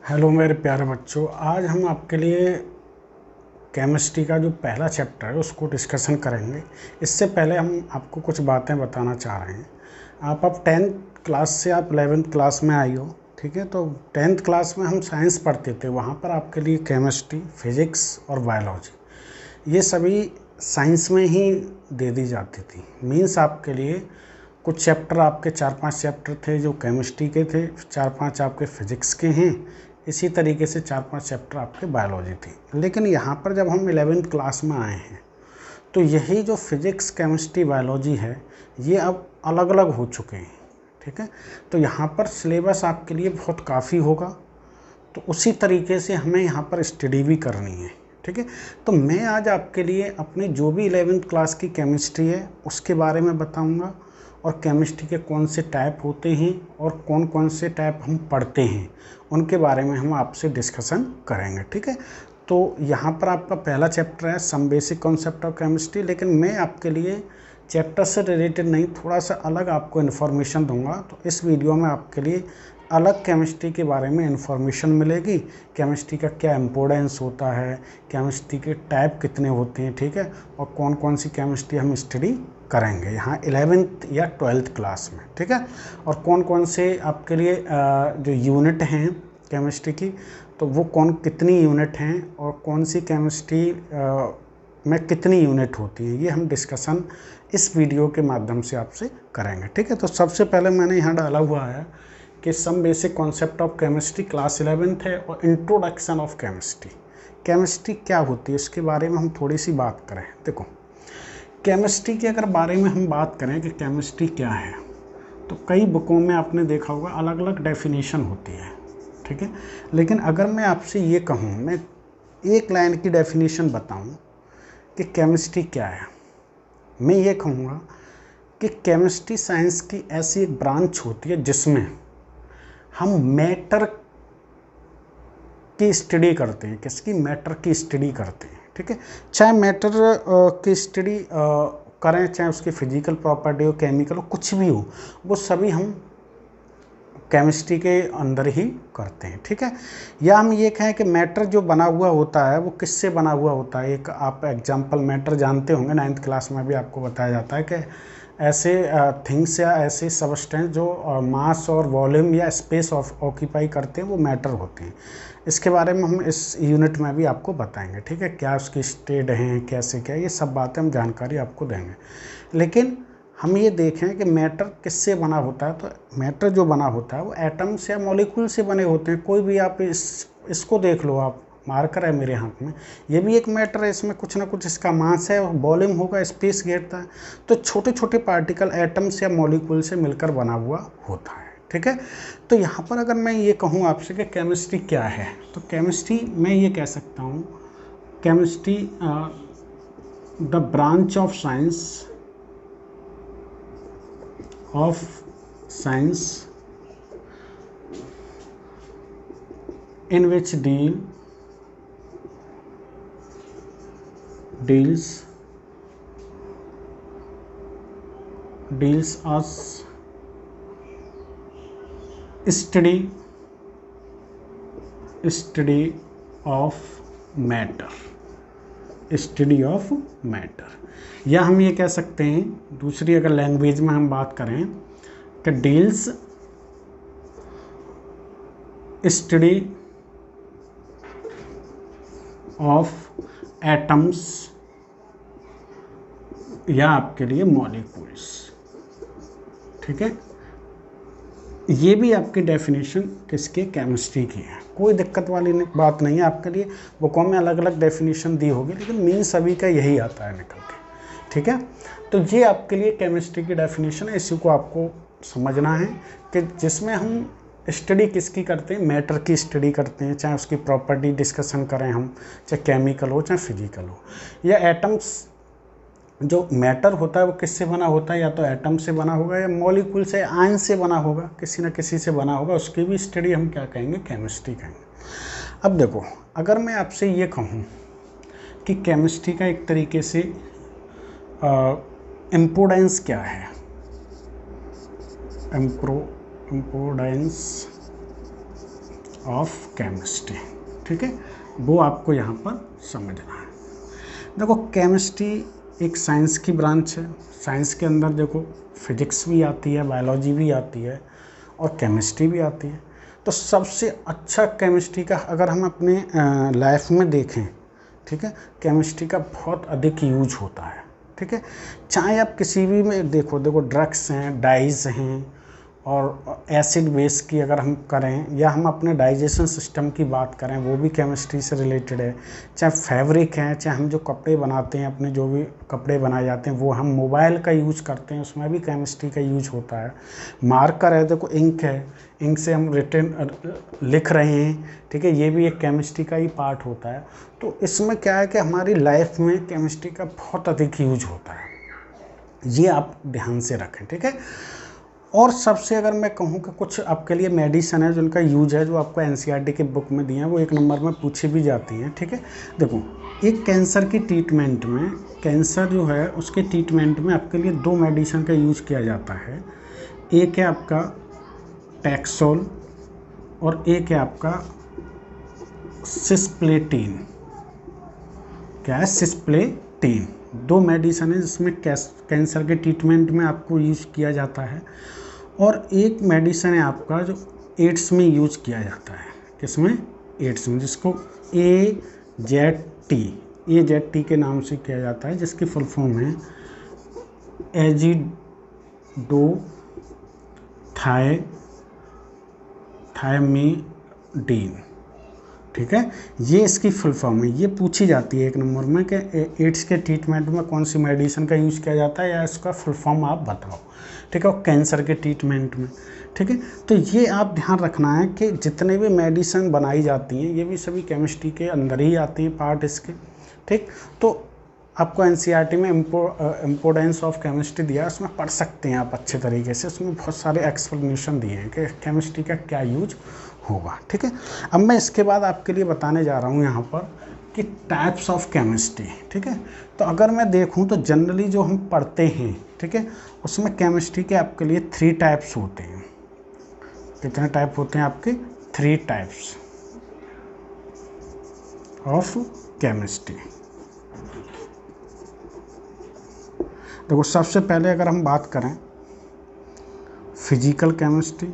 Hello मेरे प्यारे बच्चों, आज हम आपके लिए केमिस्ट्री का जो पहला चैप्टर है उसको डिस्कशन करेंगे। इससे पहले हम आपको कुछ बातें बताना चाह रहे हैं। आप 10th क्लास से आप 11th क्लास में आई हो, ठीक है। तो 10th क्लास में हम साइंस पढ़ते थे, वहाँ पर आपके लिए केमिस्ट्री, फिज़िक्स और बायोलॉजी ये सभी साइंस में ही दे दी जाती थी। मीन्स आपके लिए कुछ चैप्टर आपके 4-5 चैप्टर थे जो केमिस्ट्री के थे, 4-5 आपके फिज़िक्स के हैं, इसी तरीके से 4-5 चैप्टर आपके बायोलॉजी थी। लेकिन यहाँ पर जब हम 11th क्लास में आए हैं तो यही जो फिज़िक्स, केमिस्ट्री, बायोलॉजी है ये अब अलग अलग हो चुके हैं, ठीक है। तो यहाँ पर सिलेबस आपके लिए बहुत काफ़ी होगा, तो उसी तरीके से हमें यहाँ पर स्टडी भी करनी है, ठीक है। तो मैं आज आपके लिए अपने जो भी 11th क्लास की केमिस्ट्री है उसके बारे में बताऊँगा, और केमिस्ट्री के कौन से टाइप होते हैं और कौन कौन से टाइप हम पढ़ते हैं उनके बारे में हम आपसे डिस्कशन करेंगे, ठीक है। तो यहाँ पर आपका पहला चैप्टर है some basic concept of chemistry. लेकिन मैं आपके लिए चैप्टर से रिलेटेड नहीं, थोड़ा सा अलग आपको इन्फॉर्मेशन दूंगा। तो इस वीडियो में आपके लिए अलग केमिस्ट्री के बारे में इन्फॉर्मेशन मिलेगी। केमिस्ट्री का क्या इम्पोर्टेंस होता है, केमिस्ट्री के टाइप कितने होते हैं, ठीक है, और कौन कौन सी केमिस्ट्री हम स्टडी करेंगे यहाँ 11th या 12th क्लास में, ठीक है। और कौन कौन से आपके लिए जो यूनिट हैं केमिस्ट्री की, तो वो कितनी यूनिट हैं और कौन सी केमिस्ट्री में कितनी यूनिट होती है, ये हम डिस्कशन इस वीडियो के माध्यम से आपसे करेंगे, ठीक है। तो सबसे पहले मैंने यहाँ डाला हुआ है कि some basic concept of chemistry, class 11th है, और इंट्रोडक्शन ऑफ केमिस्ट्री। केमिस्ट्री क्या होती है इसके बारे में हम थोड़ी सी बात करें। देखो, केमिस्ट्री के अगर बारे में हम बात करें कि केमिस्ट्री क्या है, तो कई बुकों में आपने देखा होगा अलग अलग डेफिनेशन होती है, ठीक है। लेकिन अगर मैं आपसे ये कहूँ, मैं एक लाइन की डेफिनेशन बताऊँ कि केमिस्ट्री क्या है, मैं ये कहूँगा कि केमिस्ट्री साइंस की ऐसी एक ब्रांच होती है जिसमें हम मैटर की स्टडी करते हैं। किसकी? मैटर की स्टडी करते हैं, ठीक है। चाहे मैटर की स्टडी करें, चाहे उसकी फिजिकल प्रॉपर्टी हो, केमिकल हो, कुछ भी हो, वो सभी हम केमिस्ट्री के अंदर ही करते हैं, ठीक है। या हम ये कहें कि मैटर जो बना हुआ होता है वो किससे बना हुआ होता है। एक आप एग्जाम्पल मैटर जानते होंगे, 9th क्लास में भी आपको बताया जाता है कि ऐसे थिंग्स या ऐसे सबस्टेंस जो मास और वॉल्यूम या स्पेस ऑक्यूपाई करते हैं वो मैटर होते हैं। इसके बारे में हम इस यूनिट में भी आपको बताएंगे, ठीक है। क्या उसकी स्टेट हैं, कैसे क्या, ये सब बातें हम जानकारी आपको देंगे। लेकिन हम ये देखें कि मैटर किससे बना होता है, तो मैटर जो बना होता है वो एटम्स या मॉलिक्यूल से बने होते हैं। कोई भी आप इसको देख लो, आप मार्कर है मेरे हाथ में, ये भी एक मैटर है, इसमें कुछ ना कुछ इसका मास है, वॉल्यूम होगा, स्पेस घेरता है। तो छोटे छोटे पार्टिकल एटम्स या मॉलिक्यूल से मिलकर बना हुआ होता है, ठीक है। तो यहाँ पर अगर मैं ये कहूँ आपसे कि केमिस्ट्री क्या है, तो केमिस्ट्री मैं ये कह सकता हूँ, chemistry the branch of science in which deals us study study of matter. या हम ये कह सकते हैं, दूसरी अगर लैंग्वेज में हम बात करें, कि डील्स स्टडी ऑफ एटम्स या आपके लिए मॉलिक्यूल्स, ठीक है। ये भी आपकी डेफिनेशन किसके? केमिस्ट्री की है। कोई दिक्कत वाली बात नहीं है आपके लिए, बुकों में अलग अलग डेफिनेशन दी होगी, लेकिन मीन सभी का यही आता है निकल के, ठीक है। तो ये आपके लिए केमिस्ट्री की डेफिनेशन है, इसी को आपको समझना है कि जिसमें हम स्टडी किसकी करते हैं? मैटर की स्टडी करते हैं, चाहे उसकी प्रॉपर्टी डिस्कशन करें हम, चाहे केमिकल हो चाहे फिजिकल हो। या एटम्स, जो मैटर होता है वो किससे बना होता है? या तो एटम से बना होगा या मॉलिक्यूल से, आयन से बना होगा, किसी न किसी से बना होगा, उसकी भी स्टडी हम क्या कहेंगे? केमिस्ट्री कहेंगे। अब देखो, अगर मैं आपसे ये कहूँ कि केमिस्ट्री का एक तरीके से इम्पोर्टेंस क्या है, इम्पोर्टेंस ऑफ केमिस्ट्री, ठीक है, वो आपको यहाँ पर समझना है। देखो केमिस्ट्री एक साइंस की ब्रांच है। साइंस के अंदर देखो फिजिक्स भी आती है, बायोलॉजी भी आती है और केमिस्ट्री भी आती है। तो सबसे अच्छा केमिस्ट्री का अगर हम अपने लाइफ में देखें, ठीक है, केमिस्ट्री का बहुत अधिक यूज होता है, ठीक है। चाहे आप किसी भी में देखो ड्रग्स हैं, डाइज हैं और एसिड बेस की अगर हम करें, या हम अपने डाइजेशन सिस्टम की बात करें, वो भी केमिस्ट्री से रिलेटेड है। चाहे फैब्रिक हैं, चाहे हम जो कपड़े बनाते हैं, अपने जो भी कपड़े बनाए जाते हैं, वो हम मोबाइल का यूज करते हैं, उसमें भी केमिस्ट्री का यूज होता है। मार्कर है, देखो इंक है, इंक से हम रिटन लिख रहे हैं, ठीक है, ये भी एक केमिस्ट्री का ही पार्ट होता है। तो इसमें क्या है कि हमारी लाइफ में केमिस्ट्री का बहुत अधिक यूज होता है, ये आप ध्यान से रखें, ठीक है। और सबसे अगर मैं कहूँ कि कुछ आपके लिए मेडिसिन है जिनका यूज है, जो आपको एनसीईआरटी के बुक में दिए हैं, वो 1 नंबर में पूछी भी जाती हैं, ठीक है। देखो एक कैंसर की ट्रीटमेंट में, कैंसर जो है उसके ट्रीटमेंट में आपके लिए 2 मेडिसिन का यूज किया जाता है। एक है आपका टैक्सोल और एक है आपका सिस्प्लेटिन। क्या है? सिस्प्लेटिन। 2 मेडिसिन है जिसमें कैंसर के ट्रीटमेंट में आपको यूज किया जाता है। और एक मेडिसिन है आपका जो एड्स में यूज किया जाता है। किसमें? एड्स में, जिसको AZT के नाम से किया जाता है, जिसकी फुल फॉर्म है एजिडोथायमीडीन, ठीक है, ये इसकी फुल फॉर्म है। ये पूछी जाती है 1 नंबर में कि एड्स के ट्रीटमेंट में कौन सी मेडिसिन का यूज़ किया जाता है, या इसका फुल फॉर्म आप बताओ, ठीक है, और कैंसर के ट्रीटमेंट में, ठीक है। तो ये आप ध्यान रखना है कि जितने भी मेडिसिन बनाई जाती हैं, ये भी सभी केमिस्ट्री के अंदर ही आती हैं, पार्ट इसके, ठीक। तो आपको एनसीईआरटी में इम्पोर्टेंस ऑफ केमिस्ट्री दिया है, उसमें पढ़ सकते हैं आप अच्छे तरीके से। उसमें बहुत सारे एक्सप्लेनेशन दिए हैं कि केमिस्ट्री का क्या यूज होगा, ठीक है। अब मैं इसके बाद आपके लिए बताने जा रहा हूँ यहाँ पर कि टाइप्स ऑफ केमिस्ट्री, ठीक है। तो अगर मैं देखूँ तो जनरली जो हम पढ़ते हैं, ठीक है, उसमें केमिस्ट्री के आपके लिए 3 टाइप्स होते हैं। कितने टाइप होते हैं आपके? 3 टाइप्स ऑफ केमिस्ट्री। देखो सबसे पहले अगर हम बात करें फिजिकल केमिस्ट्री,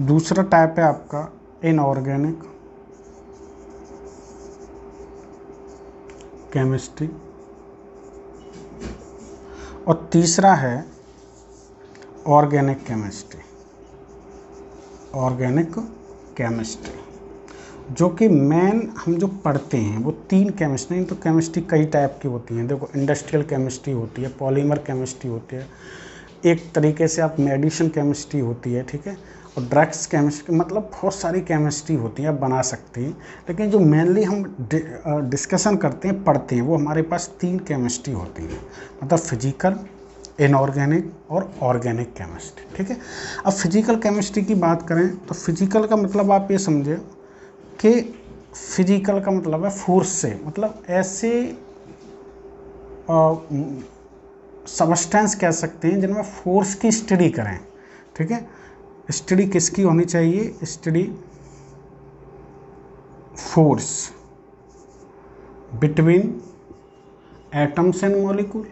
दूसरा टाइप है आपका इनऑर्गेनिक केमिस्ट्री, और तीसरा है ऑर्गेनिक केमिस्ट्री, जो कि मेन हम जो पढ़ते हैं वो 3 केमिस्ट्री। तो केमिस्ट्री कई टाइप की होती हैं। देखो इंडस्ट्रियल केमिस्ट्री होती है, पॉलीमर केमिस्ट्री होती है, एक तरीके से आप मेडिसिन केमिस्ट्री होती है, ठीक है, और ड्रग्स केमिस्ट्री, मतलब बहुत सारी केमिस्ट्री होती है, आप बना सकते हैं। लेकिन जो मेनली हम डिस्कशन करते हैं, पढ़ते हैं, वो हमारे पास 3 केमिस्ट्री होती हैं, मतलब फिजिकल, इनऑर्गेनिक और ऑर्गेनिक केमिस्ट्री, ठीक है। अब फिजिकल केमिस्ट्री की बात करें तो फिजिकल का मतलब आप ये समझे कि फिजिकल का मतलब है फोर्स से, मतलब ऐसे सबस्टेंस कह सकते हैं जिनमें फोर्स की स्टडी करें, ठीक है। स्टडी किसकी होनी चाहिए? Study force between atoms and molecule,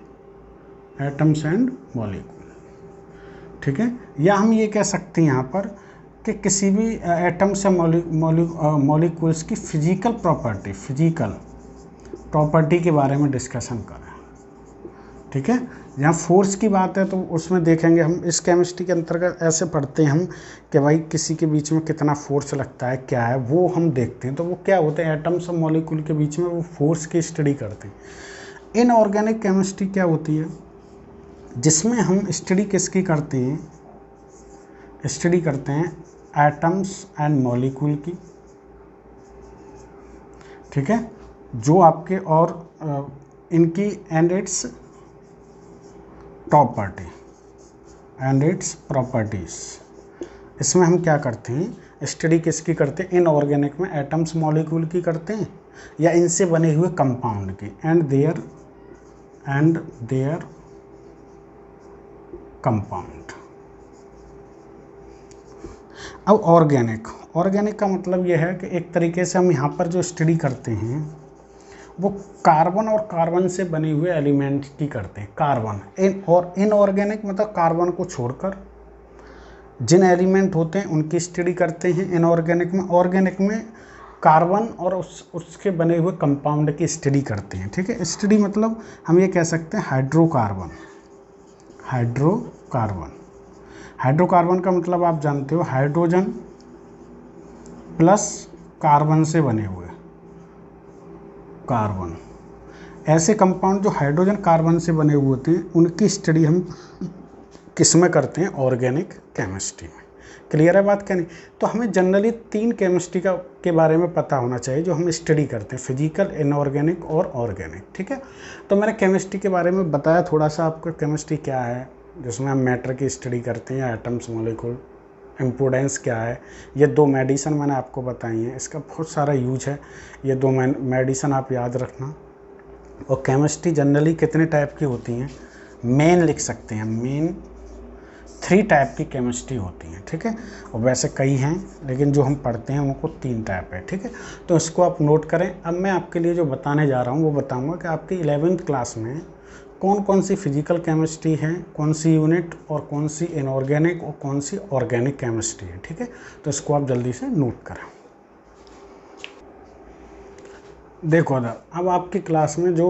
ठीक है। या हम ये कह सकते हैं यहाँ पर कि किसी भी एटम्स या मॉलिक्यूल्स की फिजिकल प्रॉपर्टी के बारे में डिस्कशन करें, ठीक है। जहाँ फोर्स की बात है तो उसमें देखेंगे हम, इस केमिस्ट्री के अंतर्गत ऐसे पढ़ते हैं हम कि भाई किसी के बीच में कितना फोर्स लगता है, क्या है, वो हम देखते हैं। तो वो क्या होते हैं? एटम्स और मॉलिक्यूल के बीच में वो फोर्स की स्टडी करते हैं। इनऑर्गेनिक केमिस्ट्री क्या होती है? जिसमें हम स्टडी किसकी करते हैं? स्टडी करते हैं एटम्स एंड मॉलिक्यूल की, ठीक है, जो आपके और इनकी एंड इट्स प्रॉपर्टीज। इसमें हम क्या करते हैं? स्टडी किसकी करते हैं? इनऑर्गेनिक में एटम्स मॉलिक्यूल की करते हैं या इनसे बने हुए कंपाउंड की, एंड देयर कंपाउंड। अब ऑर्गेनिक का मतलब यह है कि एक तरीके से हम यहाँ पर जो स्टडी करते हैं वो कार्बन और कार्बन से बने हुए एलिमेंट की करते हैं। कार्बन इनऑर्गेनिक मतलब कार्बन को छोड़कर जिन एलिमेंट होते हैं उनकी स्टडी करते हैं इनऑर्गेनिक में। ऑर्गेनिक में कार्बन और उसके बने हुए कंपाउंड की स्टडी करते हैं। ठीक है, स्टडी मतलब हम ये कह सकते हैं हाइड्रोकार्बन। हाइड्रोकार्बन का मतलब आप जानते हो हाइड्रोजन प्लस कार्बन से बने हुए कार्बन। ऐसे कंपाउंड जो हाइड्रोजन कार्बन से बने हुए होते हैं उनकी स्टडी हम किस में करते हैं? ऑर्गेनिक केमिस्ट्री में। क्लियर है बात क्या नहीं? तो हमें जनरली 3 केमिस्ट्री के बारे में पता होना चाहिए जो हम स्टडी करते हैं, फिजिकल, इनऑर्गेनिक और ऑर्गेनिक। ठीक है, तो मैंने केमिस्ट्री के बारे में बताया थोड़ा सा आपको केमिस्ट्री क्या है, जिसमें हम मैटर की स्टडी करते हैं, एटम्स, मॉलिक्यूल, इम्पोर्टेंस क्या है। ये 2 मेडिसिन मैंने आपको बताई हैं, इसका बहुत सारा यूज है। ये 2 मेडिसिन आप याद रखना। और केमिस्ट्री जनरली कितने टाइप की होती हैं? मेन लिख सकते हैं, मेन 3 टाइप की केमिस्ट्री होती हैं। ठीक है, और वैसे कई हैं लेकिन जो हम पढ़ते हैं उनको 3 टाइप है। ठीक है, तो इसको आप नोट करें। अब मैं आपके लिए जो बताने जा रहा हूँ वो बताऊँगा कि आपकी 11th क्लास में कौन कौन सी फिजिकल केमिस्ट्री है, कौन सी यूनिट, और कौन सी इनऑर्गेनिक और कौन सी ऑर्गेनिक केमिस्ट्री है। ठीक है, तो इसको आप जल्दी से नोट करें। देखो अब आपकी क्लास में जो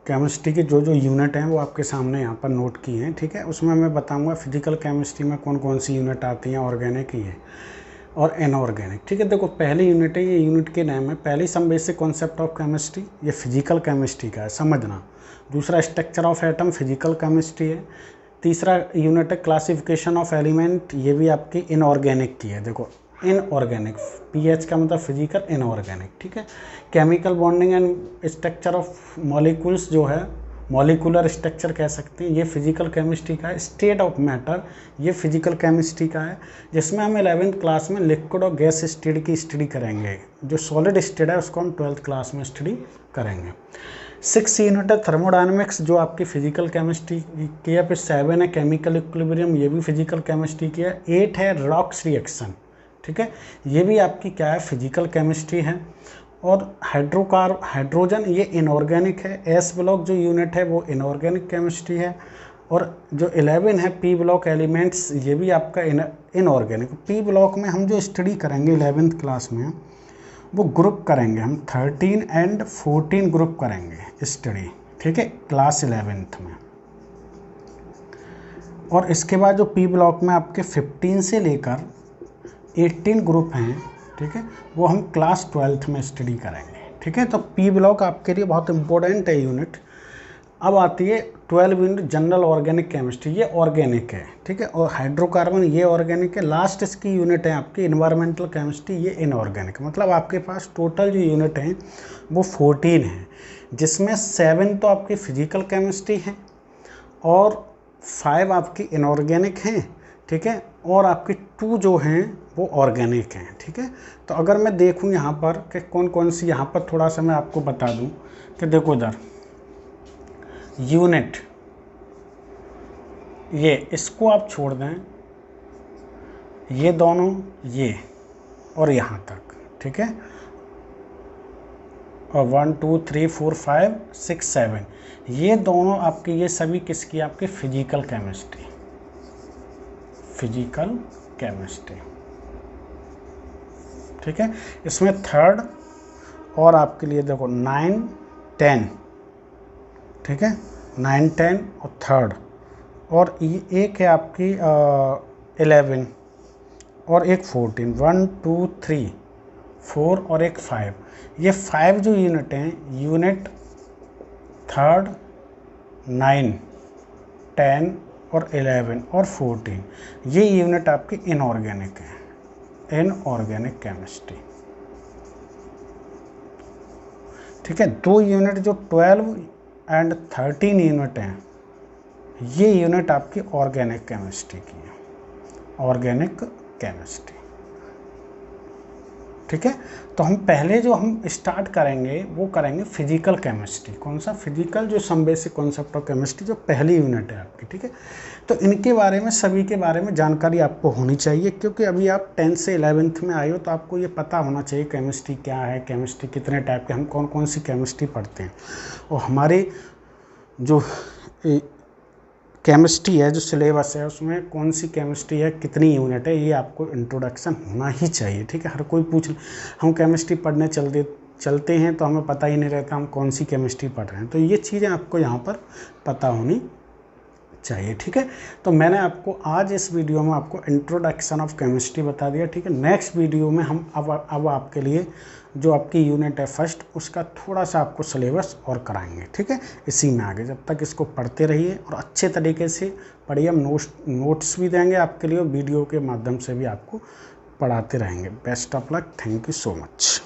केमिस्ट्री के जो यूनिट हैं वो आपके सामने यहाँ पर नोट की हैं। ठीक है, उसमें मैं बताऊँगा फिजिकल केमिस्ट्री में कौन कौन सी यूनिट आती हैं, ऑर्गेनिक ही है और इनऑर्गेनिक। ठीक है, देखो पहली यूनिट है, ये यूनिट के नाम है पहली some basic concept of chemistry, ये फिजिकल केमिस्ट्री का है, समझना। दूसरा structure of atom, physical chemistry है। तीसरा यूनिट है क्लासिफिकेशन ऑफ एलिमेंट, ये भी आपकी इनऑर्गेनिक की है। देखो इनऑर्गेनिक, पीएच का मतलब फिजिकल, इनऑर्गेनिक। ठीक है, chemical bonding and structure of molecules जो है, मॉलिकुलर स्ट्रक्चर कह सकते हैं, ये फिजिकल केमिस्ट्री का है। स्टेट ऑफ मैटर, ये फिजिकल केमिस्ट्री का है, जिसमें हम 11th क्लास में लिक्विड और गैस स्टेट की स्टडी करेंगे। जो सॉलिड स्टेट है उसको हम 12th क्लास में स्टडी करेंगे। 6 यूनिट है थर्मोडायनेमिक्स, जो आपकी फिजिकल केमिस्ट्री की है। फिर 7 है केमिकल इक्विलिब्रियम, ये भी फिजिकल केमिस्ट्री की है। 8 है रॉक्स रिएक्शन। ठीक है, ये भी आपकी क्या है? फिजिकल केमिस्ट्री है। और हाइड्रोजन, ये इनऑर्गेनिक है। एस ब्लॉक जो यूनिट है वो इनऑर्गेनिक केमिस्ट्री है। और जो 11 है पी ब्लॉक एलिमेंट्स, ये भी आपका इनऑर्गेनिक। पी ब्लॉक में हम जो स्टडी करेंगे 11th क्लास में वो ग्रुप करेंगे, हम 13 एंड 14 ग्रुप करेंगे स्टडी। ठीक है, क्लास 11th में। और इसके बाद जो पी ब्लॉक में आपके 15 से लेकर 18 ग्रुप हैं, ठीक है, वो हम क्लास 12th में स्टडी करेंगे। ठीक है, तो पी ब्लॉक आपके लिए बहुत इंपॉर्टेंट है यूनिट। अब आती है 12 यूनिट जनरल ऑर्गेनिक केमिस्ट्री, ये ऑर्गेनिक है। ठीक है, और हाइड्रोकार्बन ये ऑर्गेनिक है। लास्ट इसकी यूनिट है आपकी इन्वायरमेंटल केमिस्ट्री, ये इनऑर्गेनिक। मतलब आपके पास टोटल जो यूनिट हैं वो 14 हैं, जिसमें 7 तो आपकी फिजिकल केमिस्ट्री है और 5 आपकी इनऑर्गेनिक हैं। ठीक है, और आपकी 2 जो हैं वो ऑर्गेनिक हैं। ठीक है, तो अगर मैं देखूं यहाँ पर कि कौन कौन सी, यहाँ पर थोड़ा सा मैं आपको बता दूं कि देखो इधर यूनिट, ये इसको आप छोड़ दें, ये दोनों, ये और यहाँ तक। ठीक है, और 1 2 3 4 5 6 7 ये दोनों आपके, ये सभी किसकी? आपकी फिजिकल केमिस्ट्री, फिजिकल केमिस्ट्री। ठीक है, इसमें 3rd और आपके लिए देखो 9 10, ठीक है, 9 10 और 3rd, और ये एक है आपकी 11 और एक 14, 1 2 3 4 और एक 5। ये 5 जो यूनिट हैं, यूनिट 3rd 9 10 और 11 और 14, ये यूनिट आपकी इनऑर्गेनिक है, इनऑर्गेनिक केमिस्ट्री। ठीक है, 2 यूनिट जो 12 एंड 13 यूनिट हैं, ये यूनिट आपकी ऑर्गेनिक केमिस्ट्री की है, ऑर्गेनिक केमिस्ट्री। ठीक है। तो हम पहले जो हम स्टार्ट करेंगे वो करेंगे फिजिकल केमिस्ट्री। कौन सा? फिजिकल, जो some basic concept of chemistry, जो पहली यूनिट है आपकी, ठीक है। तो इनके बारे में, सभी के बारे में जानकारी आपको होनी चाहिए, क्योंकि अभी आप 10th से 11th में आए हो, तो आपको ये पता होना चाहिए केमिस्ट्री क्या है, केमिस्ट्री कितने टाइप के, हम कौन कौन सी केमिस्ट्री पढ़ते हैं, और हमारे जो केमिस्ट्री है, जो सिलेबस है, उसमें कौन सी केमिस्ट्री है, कितनी यूनिट है, ये आपको इंट्रोडक्शन होना ही चाहिए, ठीक है। हर कोई पूछ, हम केमिस्ट्री पढ़ने चलते हैं तो हमें पता ही नहीं रहता हम कौन सी केमिस्ट्री पढ़ रहे हैं, तो ये चीज़ें आपको यहाँ पर पता होनी चाहिए, ठीक है। तो मैंने आपको आज इस वीडियो में आपको इंट्रोडक्शन ऑफ केमिस्ट्री बता दिया, ठीक है। नेक्स्ट वीडियो में हम अब आपके लिए जो आपकी यूनिट है फर्स्ट, उसका थोड़ा सा आपको सिलेबस और कराएंगे, ठीक है, इसी में आगे। जब तक इसको पढ़ते रहिए और अच्छे तरीके से पढ़िए, हम नोट्स भी देंगे आपके लिए और वीडियो के माध्यम से भी आपको पढ़ाते रहेंगे। Best of luck, thank you so much.